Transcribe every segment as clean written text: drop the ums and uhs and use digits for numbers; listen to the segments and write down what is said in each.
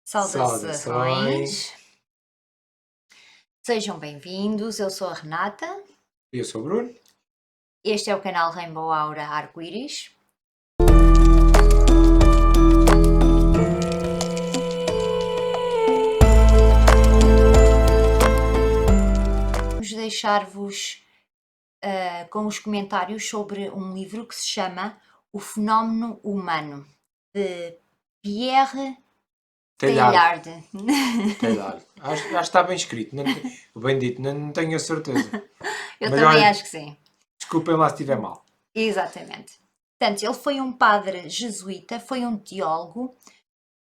Saudações, Saudações, sejam bem-vindos. Eu sou a Renata. eu sou o Bruno. Este é o canal Rainbow Aura Arco-Íris. Vamos deixar-vos com os comentários sobre um livro que se chama O Fenómeno Humano, de Pierre Teilhard. Teilhard. Teilhard. Acho que está bem escrito. O bem dito, não tenho a certeza. Eu Mas também olha, acho que sim. desculpem lá se estiver mal. Exatamente. Portanto, ele foi um padre jesuíta, foi um teólogo,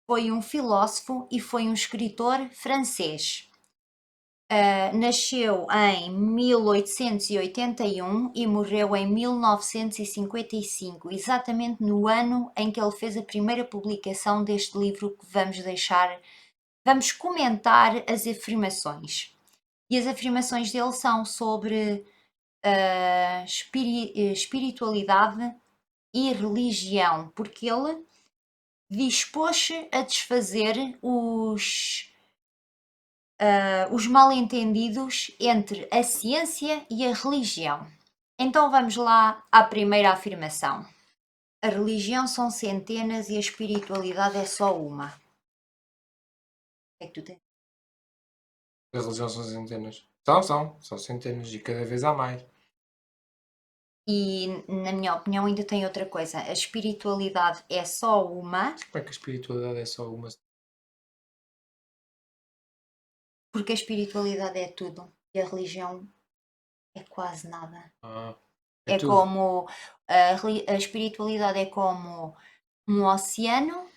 foi um filósofo e foi um escritor francês. Nasceu em 1881 e morreu em 1955, exatamente no ano em que ele fez a primeira publicação deste livro que vamos comentar as afirmações. E as afirmações dele são sobre espiritualidade e religião, porque ele dispôs-se a desfazer os mal-entendidos entre a ciência e a religião. Então vamos lá à primeira afirmação. A religião são centenas e a espiritualidade é só uma. O que é que tu tens? A religião são centenas. São centenas e cada vez há mais. E, na minha opinião, ainda tem outra coisa. A espiritualidade é só uma, Como é que a espiritualidade é só uma? porque a espiritualidade é tudo e a religião é quase nada. Ah, é É tudo. como a espiritualidade é como um oceano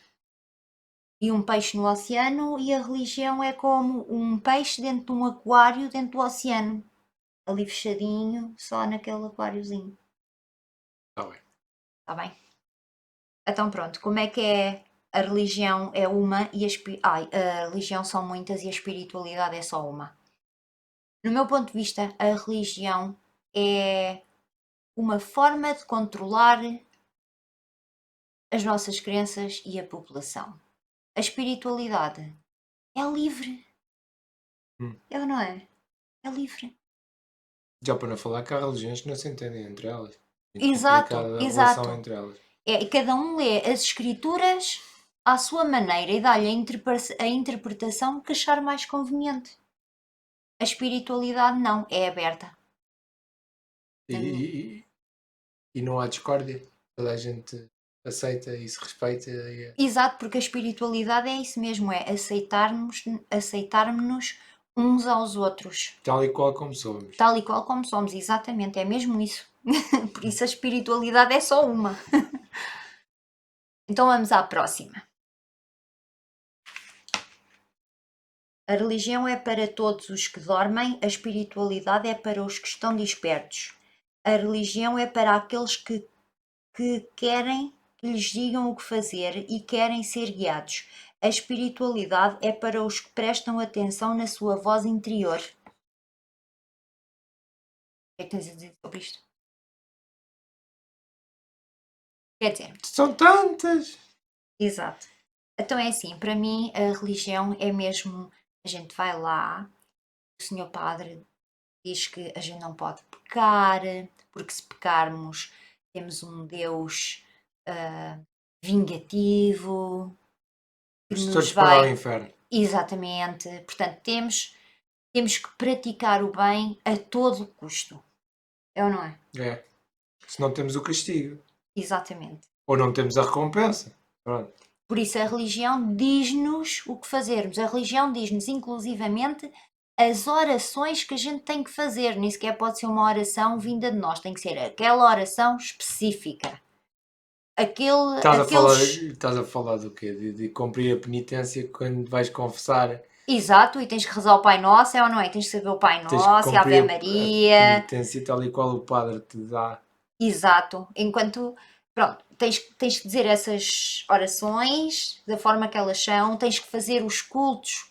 e um peixe no oceano, e a religião é como um peixe dentro de um aquário dentro do oceano, ali fechadinho, só naquele aquáriozinho. Está bem. Está bem? Então pronto, como é que é? A religião é uma e a religião são muitas e a espiritualidade é só uma. No meu ponto de vista, a religião é uma forma de controlar as nossas crenças e a população. A espiritualidade é livre. Hum. É ou não é? É livre. Já para não falar que há religiões que não se entendem entre elas. É Exato, complicada a relação exato. entre elas. Cada um lê as escrituras à sua maneira e dá-lhe a interpretação que achar mais conveniente. A espiritualidade não, é aberta. E, e, e não há discórdia. Toda a gente aceita e se respeita. Exato, porque a espiritualidade é isso mesmo, é aceitarmos-nos uns aos outros, Tal e qual como somos. tal e qual como somos, exatamente, é mesmo isso. Por isso a espiritualidade é só uma. Então vamos à próxima. A religião é para todos os que dormem, a espiritualidade é para os que estão despertos. A religião é para aqueles que querem que lhes digam o que fazer e querem ser guiados. A espiritualidade é para os que prestam atenção na sua voz interior. O que é que tens a dizer sobre isto? Quer dizer, São tantas! exato. Então é assim, para mim a religião é mesmo, a gente vai lá, o senhor padre diz que a gente não pode pecar, porque se pecarmos temos um Deus vingativo que Vamos nos todos para o vai. inferno. Exatamente. Portanto, temos que praticar o bem a todo custo. É ou não é? É. Se não temos o castigo. Exatamente. Ou não temos a recompensa. Pronto. Por isso a religião diz-nos o que fazermos. A religião diz-nos, inclusivamente, as orações que a gente tem que fazer. Nem sequer pode ser uma oração vinda de nós. Tem que ser aquela oração específica. Estás a falar do quê? De cumprir a penitência quando vais confessar. Exato, e tens que rezar o Pai Nosso, é ou não é? Tens que saber o Pai Tens que Nosso e a Ave cumprir a Maria. penitência tal e qual o padre te dá. Exato. Enquanto, pronto, tens que dizer essas orações da forma que elas são, tens que fazer os cultos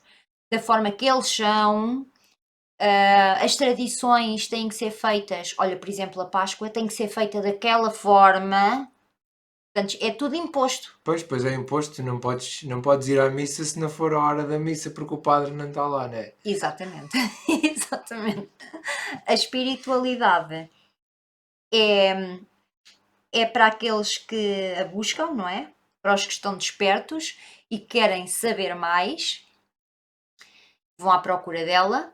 da forma que eles são. As tradições têm que ser feitas, olha, por exemplo, a Páscoa tem que ser feita daquela forma, Portanto, é tudo imposto. Pois é imposto, não podes ir à missa se não for a hora da missa porque o padre não está lá, né? Exatamente. Exatamente. A espiritualidade é para aqueles que a buscam, não é? Para os que estão despertos e querem saber mais, vão à procura dela.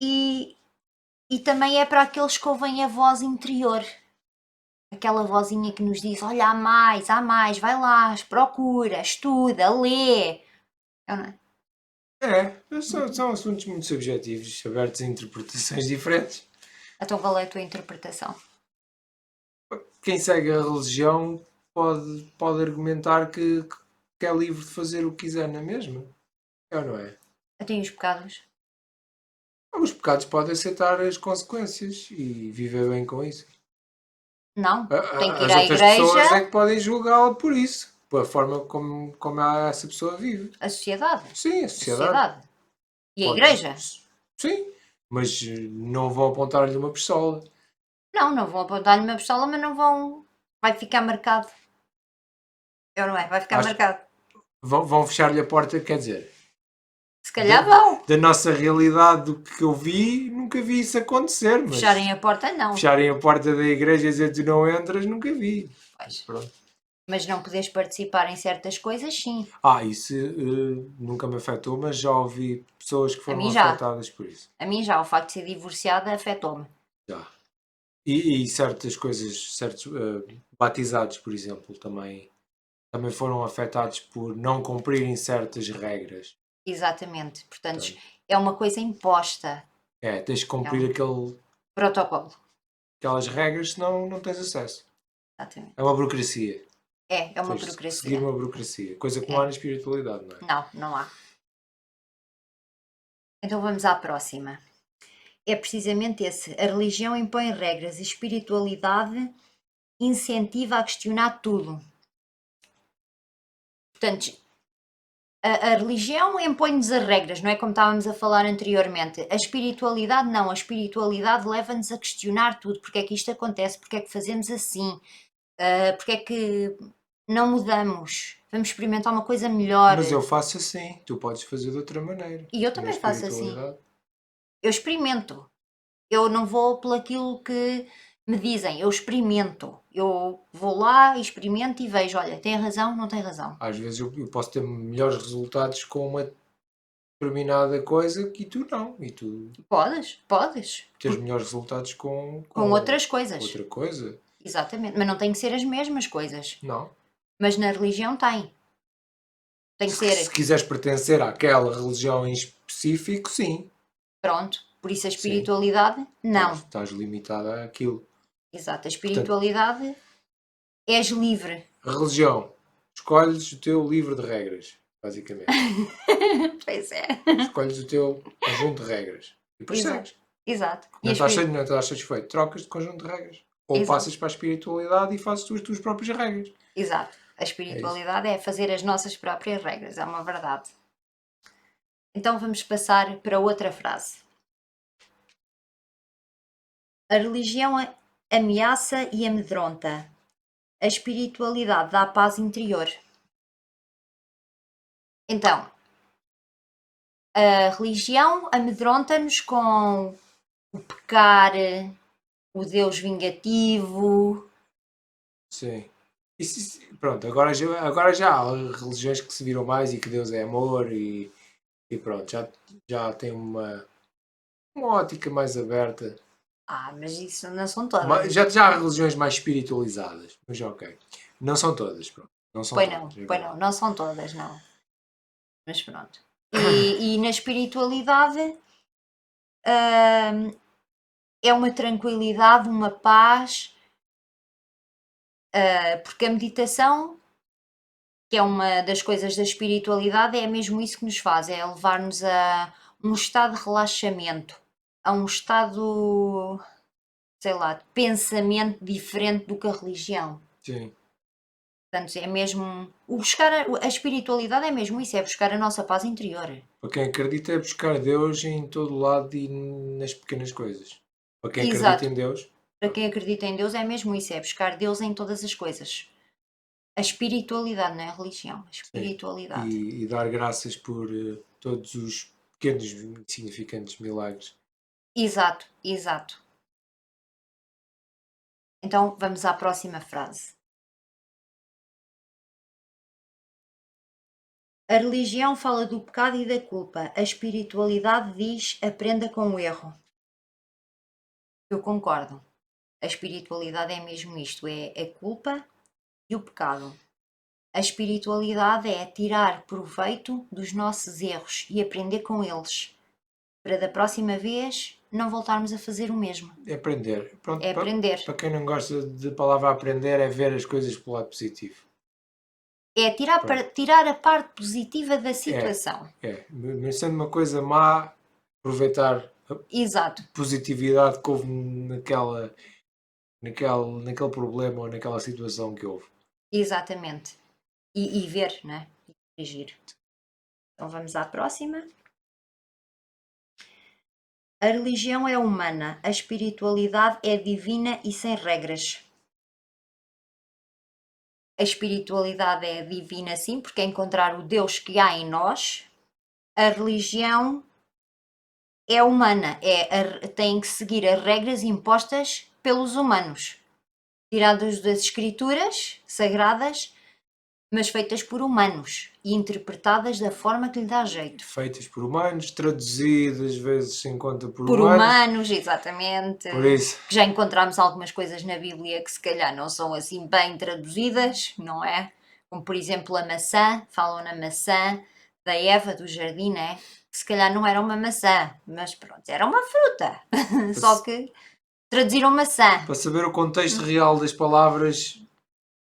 E também é para aqueles que ouvem a voz interior. Aquela vozinha que nos diz: olha, há mais, vai lá, procura, estuda, lê. Eu não é? São assuntos muito subjetivos, abertos a interpretações diferentes. Então qual é a tua interpretação? Quem segue a religião pode argumentar que é livre de fazer o que quiser na mesma. É ou não é? Até os pecados? Os pecados podem aceitar as consequências e viver bem com isso. Não, tem que ir As à outras pessoas igreja, é que podem julgá-la por isso, pela forma como essa pessoa vive. a sociedade. Sim, a A sociedade. sociedade. E a Pode- igreja? Sim, mas não vão apontar-lhe uma pistola. Não vão apontar-lhe uma pistola, mas não vão. Vai ficar marcado. Eu não é? Vai ficar Acho- marcado. Vão fechar-lhe a porta, quer dizer, Se calhar vão. da nossa realidade, do que eu vi, nunca vi isso acontecer. Mas Fecharem a porta, não. fecharem a porta da igreja e dizer tu não entras, nunca vi. Pois. Pronto. Mas não poderes participar em certas coisas, sim. Isso nunca me afetou, mas já ouvi pessoas que A foram mim já. afetadas por isso. A mim já, o facto de ser divorciada afetou-me. Já. E certas coisas, certos batizados, por exemplo, também foram afetados por não cumprirem certas regras. Exatamente. Portanto, Portanto, é uma coisa imposta. tens de cumprir Protocolo. aquelas regras, senão não tens acesso. Exatamente. É uma burocracia. É uma Tens de burocracia. seguir uma burocracia. Coisa que não há na espiritualidade, não é? Não há. Então vamos à próxima. É precisamente esse. A religião impõe regras, a espiritualidade incentiva a questionar tudo. Portanto, a religião impõe-nos as regras, não é como estávamos a falar anteriormente. A espiritualidade não, a espiritualidade leva-nos a questionar tudo. Porque é que isto acontece? Porque é que fazemos assim? Porque é que não mudamos? Vamos experimentar uma coisa melhor. Mas eu faço assim. Tu podes fazer de outra maneira. E eu Na também faço assim. espiritualidade. Eu experimento. Eu não vou por aquilo que me dizem, eu experimento. Eu vou lá, experimento e vejo, olha, tem razão, não tem razão. Às vezes eu posso ter melhores resultados com uma determinada coisa que tu não. E tu Podes. tens melhores resultados com Com outras coisas. outra coisa. Exatamente. Mas não tem que ser as mesmas coisas. Não. Mas na religião tem. Tem que ser, Se quiseres pertencer àquela religião em específico, sim. pronto. Por isso a espiritualidade, não. Estás limitada àquilo. Exato. A espiritualidade és livre. A religião. Escolhes o teu livro de regras, basicamente. Pois é. Escolhes o teu conjunto de regras. E depois segues. Exato. E Não a estás satisfeito. Trocas de conjunto de regras. Ou Exato. passas para a espiritualidade e fazes tu as tuas próprias regras. Exato. A espiritualidade é fazer as nossas próprias regras, é uma verdade. Então vamos passar para outra frase. A religião ameaça e amedronta. A espiritualidade dá paz interior. Então, a religião amedronta-nos com o pecar, o Deus vingativo. Sim. Pronto, agora já há religiões que se viram mais e que Deus é amor e pronto, já tem uma ótica mais aberta. Mas isso não são todas. Já há religiões mais espiritualizadas, mas ok. Não são todas, pronto. Não são Pois todas. não são todas, não. Mas pronto. E na espiritualidade é uma tranquilidade, uma paz, porque a meditação, que é uma das coisas da espiritualidade, é mesmo isso que nos faz, é levar-nos a um estado de relaxamento, a um estado, sei lá, de pensamento diferente do que a religião. Sim. Portanto, é mesmo. Buscar a espiritualidade é mesmo isso, é buscar a nossa paz interior. Para quem acredita é buscar Deus em todo lado e nas pequenas coisas. Para quem Exato. acredita em Deus. Para quem acredita em Deus é mesmo isso, é buscar Deus em todas as coisas. A espiritualidade, não é a religião. A espiritualidade. E dar graças por todos os pequenos e insignificantes milagres. Exato, exato. Então vamos à próxima frase. A religião fala do pecado e da culpa. A espiritualidade diz aprenda com o erro. Eu concordo. A espiritualidade é mesmo isto: é a culpa e o pecado. A espiritualidade é tirar proveito dos nossos erros e aprender com eles, para da próxima vez não voltarmos a fazer o mesmo. É aprender. Pronto, É aprender. para quem não gosta de palavra aprender, é ver as coisas pelo lado positivo. É tirar a parte positiva da situação. Mas sendo uma coisa má, aproveitar a Exato. positividade que houve naquele problema ou naquela situação que houve. Exatamente. E ver, né? E corrigir. Então vamos à próxima. A religião é humana, a espiritualidade é divina e sem regras. A espiritualidade é divina, sim, porque é encontrar o Deus que há em nós. A religião é humana, tem que seguir as regras impostas pelos humanos, tiradas das escrituras sagradas, mas feitas por humanos e interpretadas da forma que lhe dá jeito. Feitas por humanos, traduzidas, às vezes se encontra por Por humanos. humanos, exatamente. Por isso, Que já encontramos algumas coisas na Bíblia que se calhar não são assim bem traduzidas, não é? Como por exemplo a maçã, falam na maçã da Eva do jardim, né? Que se calhar não era uma maçã, mas pronto, era uma fruta. Só que traduziram maçã. para saber o contexto real das palavras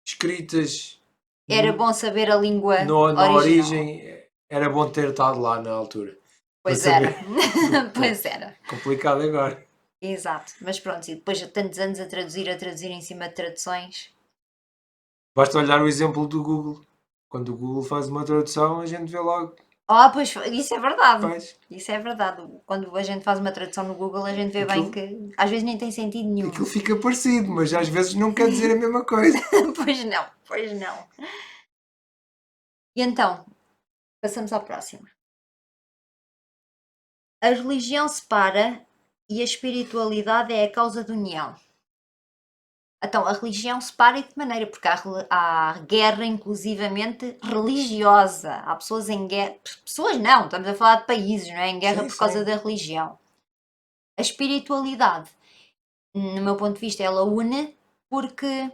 escritas Era bom saber a língua na original. origem, era bom ter estado lá na altura. Pois para era. saber. Pois era. Complicado agora. Exato. Mas pronto, e depois de tantos anos a traduzir em cima de traduções. Basta olhar o exemplo do Google. Quando o Google faz uma tradução, a gente vê logo. Pois isso é verdade. Faz. Isso é verdade. Quando a gente faz uma tradução no Google, a gente vê bem que às vezes nem tem sentido nenhum. Aquilo fica parecido, mas às vezes não quer dizer a mesma coisa. Pois não, pois não. E então, passamos à próxima. A religião separa e a espiritualidade é a causa da união. Então, a religião separa de que maneira? Porque há guerra inclusivamente religiosa. Há pessoas em guerra. Pessoas não, estamos a falar de países, não é? Em guerra Sim, por causa sim. da religião. A espiritualidade, no meu ponto de vista, ela une porque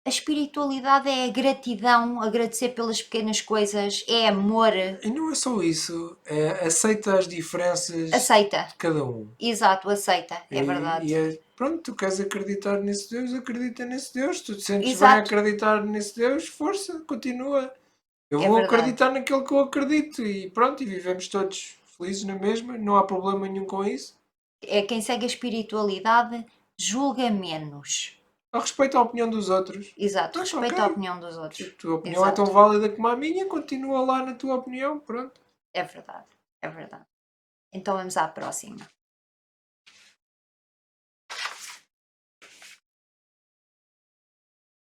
a espiritualidade é a gratidão, agradecer pelas pequenas coisas, é amor, E não é só isso. Aceita as diferenças aceita. de cada um. Exato, aceita, é verdade. Pronto, tu queres acreditar nesse Deus, acredita nesse Deus. Tu te sentes bem Exato. a acreditar nesse Deus, força, continua. Eu É vou verdade. acreditar naquilo que eu acredito e pronto, e vivemos todos felizes na mesma, não há problema nenhum com isso. É quem segue a espiritualidade julga menos. Eu respeito a opinião dos outros. Exato, Mas, respeita ok. a opinião dos outros. Se a tua opinião é tão válida como a minha, continua lá na tua opinião, pronto. É verdade, é verdade. Então vamos à próxima.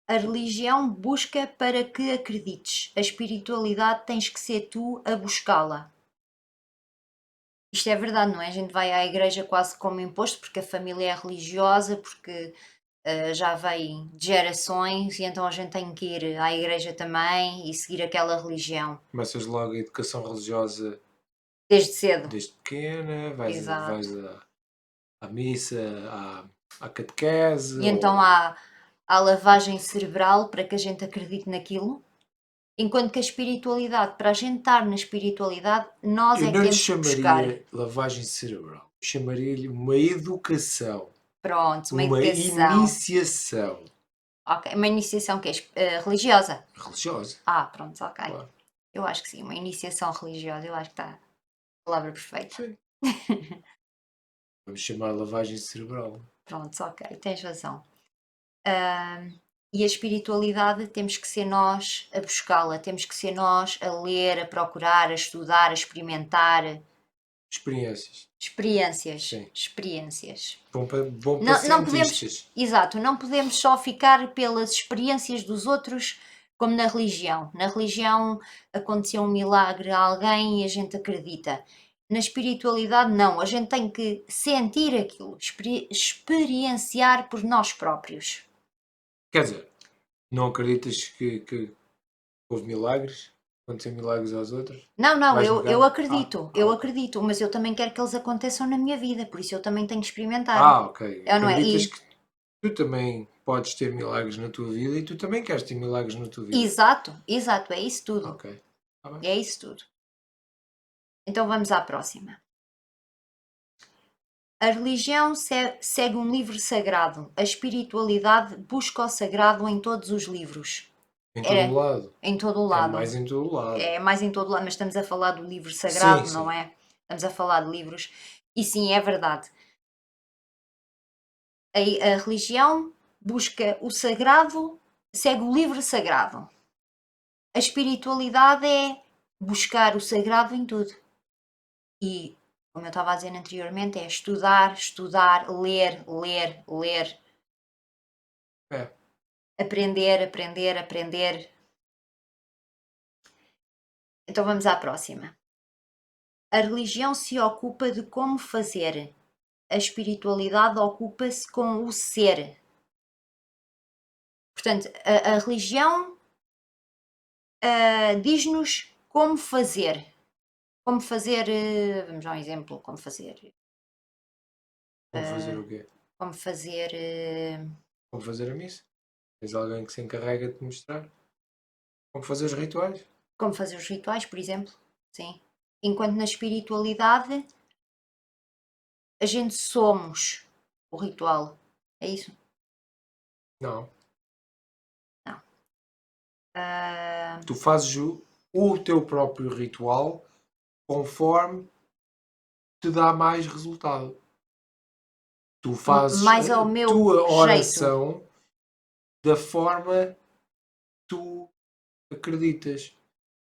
A religião busca para que acredites. A espiritualidade tens que ser tu a buscá-la. Isto é verdade, não é? A gente vai à igreja quase como imposto, porque a família é religiosa, porque já vem de gerações e então a gente tem que ir à igreja também e seguir aquela religião. Começas logo a educação religiosa Desde cedo. desde pequena, vais Exato. à missa, à catequese. E então há lavagem cerebral para que a gente acredite naquilo. Enquanto que a espiritualidade, para a gente estar na espiritualidade, nós Eu é que não lhe temos que buscar. chamaria lavagem cerebral. Chamaria-lhe uma educação. Pronto, uma Uma educação. iniciação Ok, uma iniciação que é religiosa. religiosa. Pronto, ok. Claro. Eu acho que sim, uma iniciação religiosa, eu acho que está a palavra perfeita. Sim. Vamos chamar lavagem cerebral. Pronto, ok, tens razão. E a espiritualidade temos que ser nós a buscá-la, temos que ser nós a ler, a procurar, a estudar, a experimentar. Experiências. Experiências. Sim. Experiências. Bom para Não podemos, cientistas. exato, não podemos só ficar pelas experiências dos outros como na religião. Na religião aconteceu um milagre a alguém e a gente acredita. Na espiritualidade, não. A gente tem que sentir aquilo, experienciar por nós próprios. Quer dizer, não acreditas que houve milagres? Acontecem milagres aos outros? Não, Vais eu negar? acredito, Ah, ok. acredito, mas eu também quero que eles aconteçam na minha vida, por isso eu também tenho que experimentar. Ah, ok. É ou não é? Acreditas E, que tu também podes ter milagres na tua vida e tu também queres ter milagres na tua vida. exato, é isso tudo. Ok. Tá bem. É isso tudo. Então vamos à próxima. A religião segue um livro sagrado. A espiritualidade busca o sagrado em todos os livros. Em todo o lado. Em todo o É lado. mais em todo o lado. É mais em todo o lado, mas estamos a falar do livro sagrado, Sim, não sim. é? Estamos a falar de livros. E sim, é verdade. A religião busca o sagrado, segue o livro sagrado. A espiritualidade é buscar o sagrado em tudo. E, como eu estava a dizer anteriormente, é estudar, estudar, ler, ler, ler. É. Aprender, aprender, aprender. Então vamos à próxima. A religião se ocupa de como fazer. A espiritualidade ocupa-se com o ser. Portanto, a religião diz-nos como fazer. Como fazer, vamos dar um exemplo, como fazer. Como fazer o quê? Como fazer. Como fazer a missa? Tens alguém que se encarrega de te mostrar? Como fazer os rituais? Como fazer os rituais, por exemplo. Sim. Enquanto na espiritualidade a gente somos o ritual. É isso? Não. Não. Tu fazes o teu próprio ritual conforme te dá mais resultado. Tu fazes Mais ao a meu tua jeito. oração da forma que tu acreditas.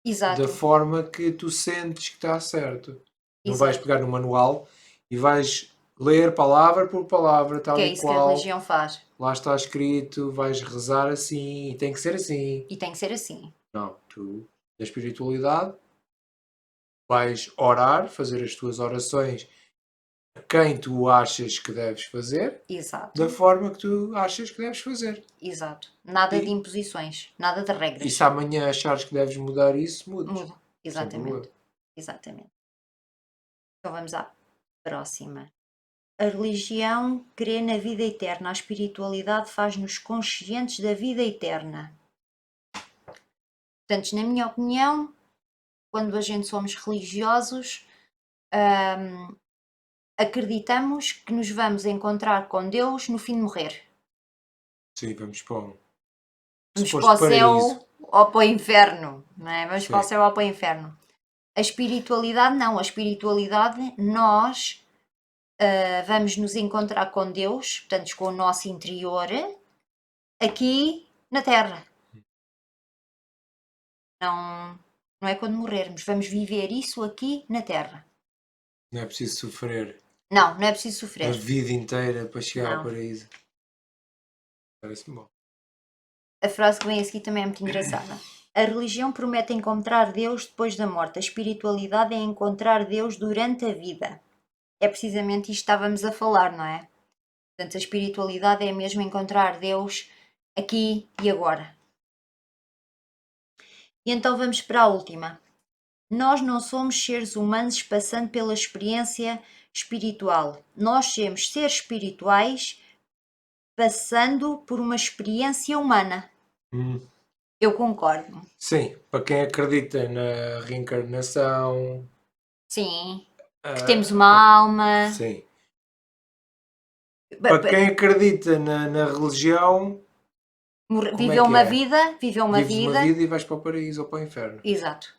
Exato. Da forma que tu sentes que está certo. Não vais Exato. pegar no manual e vais ler palavra por palavra, tal Que é e isso que a qual. religião faz. Lá está escrito, vais rezar assim e tem que ser assim. E tem que ser assim. Não, tu, da espiritualidade, vais orar, fazer as tuas orações a quem tu achas que deves fazer, Exato. da forma que tu achas que deves fazer. Exato. Nada E- de imposições. Nada de regras. E se amanhã achares que deves mudar isso, mudas. Mudo. Sem Exatamente. problema. Exatamente. Então vamos à próxima. A religião crê na vida eterna. A espiritualidade faz-nos conscientes da vida eterna. Portanto, na minha opinião, quando a gente somos religiosos, acreditamos que nos vamos encontrar com Deus no fim de morrer. Sim, vamos para um Vamos suposto para o paraíso. céu ou para o inferno, não é? Vamos para o Sim. céu ou para o inferno. A espiritualidade não. A espiritualidade, nós vamos nos encontrar com Deus, portanto, com o nosso interior, aqui na Terra. Não, não é quando morrermos. Vamos viver isso aqui na Terra. Não é preciso sofrer Não, não é preciso a sofrer. vida inteira para chegar ao Não. paraíso. Parece-me bom. A frase que vem a seguir também é muito engraçada. A religião promete encontrar Deus depois da morte. A espiritualidade é encontrar Deus durante a vida. É precisamente isto que estávamos a falar, não é? Portanto, a espiritualidade é mesmo encontrar Deus aqui e agora. E então vamos para a última. Nós não somos seres humanos passando pela experiência espiritual. Nós somos seres espirituais passando por uma experiência humana. Eu concordo. Sim, para quem acredita na reencarnação. Sim. Que temos uma alma. Sim. Para quem acredita na religião, como Viveu é que uma é? vida, viveu uma Vives vida. uma vida e vais para o paraíso ou para o inferno. Exato.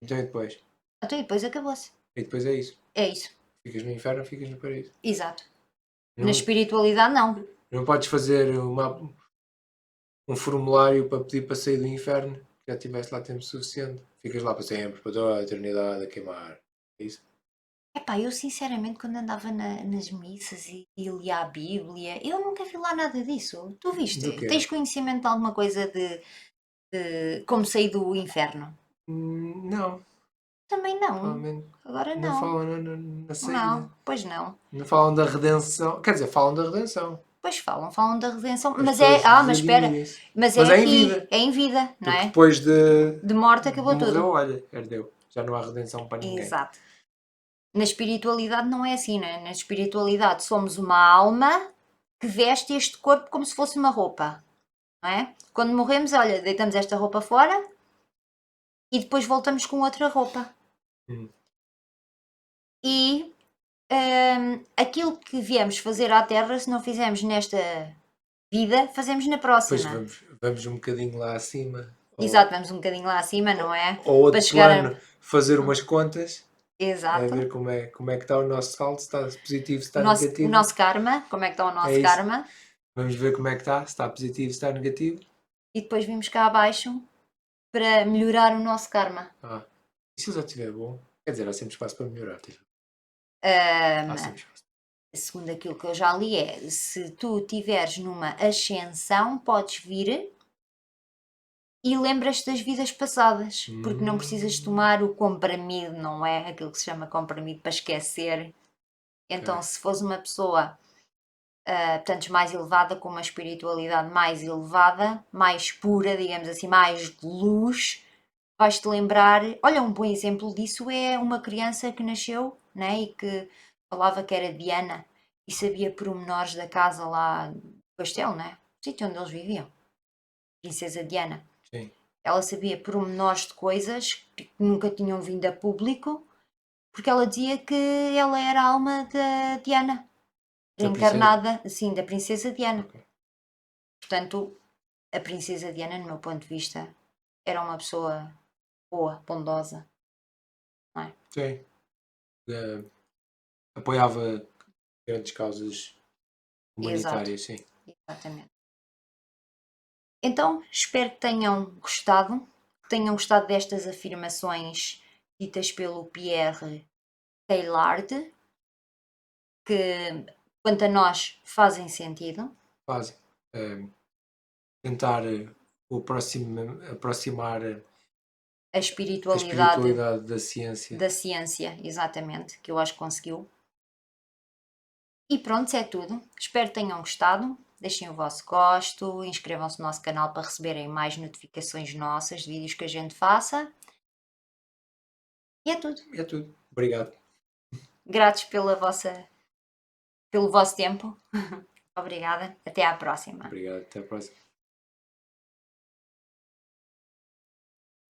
Então e depois? Então e depois acabou-se. E depois é isso. É isso. Ficas no inferno, ficas no paraíso. Exato. Não, Na espiritualidade não. não podes fazer um formulário para pedir para sair do inferno, que já tivesse lá tempo suficiente. Ficas lá para sempre, para toda a eternidade a queimar. É isso? Epá, eu sinceramente quando andava nas missas e lia a Bíblia, eu nunca vi lá nada disso. Tu Do viste? quê? Tens conhecimento de alguma coisa de como sair do inferno. Não, Também não. provavelmente Agora não não. falam na saída. Não, pois não. Não falam da redenção. Quer dizer, falam da redenção. Pois falam da redenção. As Mas pessoas mas espera. redimem-se. Mas Mas é é em aqui, vida. é em vida, não Porque é? depois de De morte acabou morreu, tudo. olha, herdeu. Já não há redenção para ninguém. Exato. Na espiritualidade não é assim, não é? Na espiritualidade somos uma alma que veste este corpo como se fosse uma roupa, não é? Quando morremos, olha, deitamos esta roupa fora e depois voltamos com outra roupa. Hum. E aquilo que viemos fazer à Terra, se não fizermos nesta vida, fazemos na Depois próxima. vamos um bocadinho lá acima. Exato, vamos um bocadinho lá acima, não é? Ou outro Para chegar a- plano, fazer umas contas, a Exato. ver como é que está o nosso saldo, se está positivo, se O está nosso, o negativo. nosso karma, como é que está o nosso É isso. karma? Vamos ver como é que está, se está positivo, se está negativo. E depois vimos cá abaixo para melhorar o nosso karma. E se o já estiver bom? Quer dizer, há sempre espaço para melhorar. Ahm, Há sempre espaço. segundo aquilo que eu já li é, se tu estiveres numa ascensão, podes vir e lembras-te das vidas passadas, porque não precisas tomar o comprimido, não é? Aquilo que se chama comprimido para esquecer. Então, Ok. se fores uma pessoa, portanto, mais elevada, com uma espiritualidade mais elevada, mais pura, digamos assim, mais de luz, vais-te lembrar. Olha, um bom exemplo disso é uma criança que nasceu, né, e que falava que era Diana e sabia pormenores da casa lá do castelo, né? O sítio onde eles viviam. Princesa Diana. Sim. Ela sabia pormenores de coisas que nunca tinham vindo a público, porque ela dizia que ela era a alma da Diana, Da reencarnada, sim, da princesa Diana. Ok. Portanto, a princesa Diana, no meu ponto de vista, era uma pessoa boa, bondosa. Sim. Apoiava grandes causas humanitárias, sim. Exatamente. Então, espero que tenham gostado destas afirmações ditas pelo Pierre Teilhard, que, quanto a nós, fazem sentido. Fazem. Tentar aproximar A a espiritualidade espiritualidade da ciência. da ciência, exatamente, que eu acho que conseguiu. E pronto, é tudo. Espero que tenham gostado. Deixem o vosso gosto, inscrevam-se no nosso canal para receberem mais notificações nossas de vídeos que a gente faça. E é tudo. É tudo. Obrigado. Gratos pelo vosso tempo. Obrigada. Até à próxima. Obrigado. Até a próxima.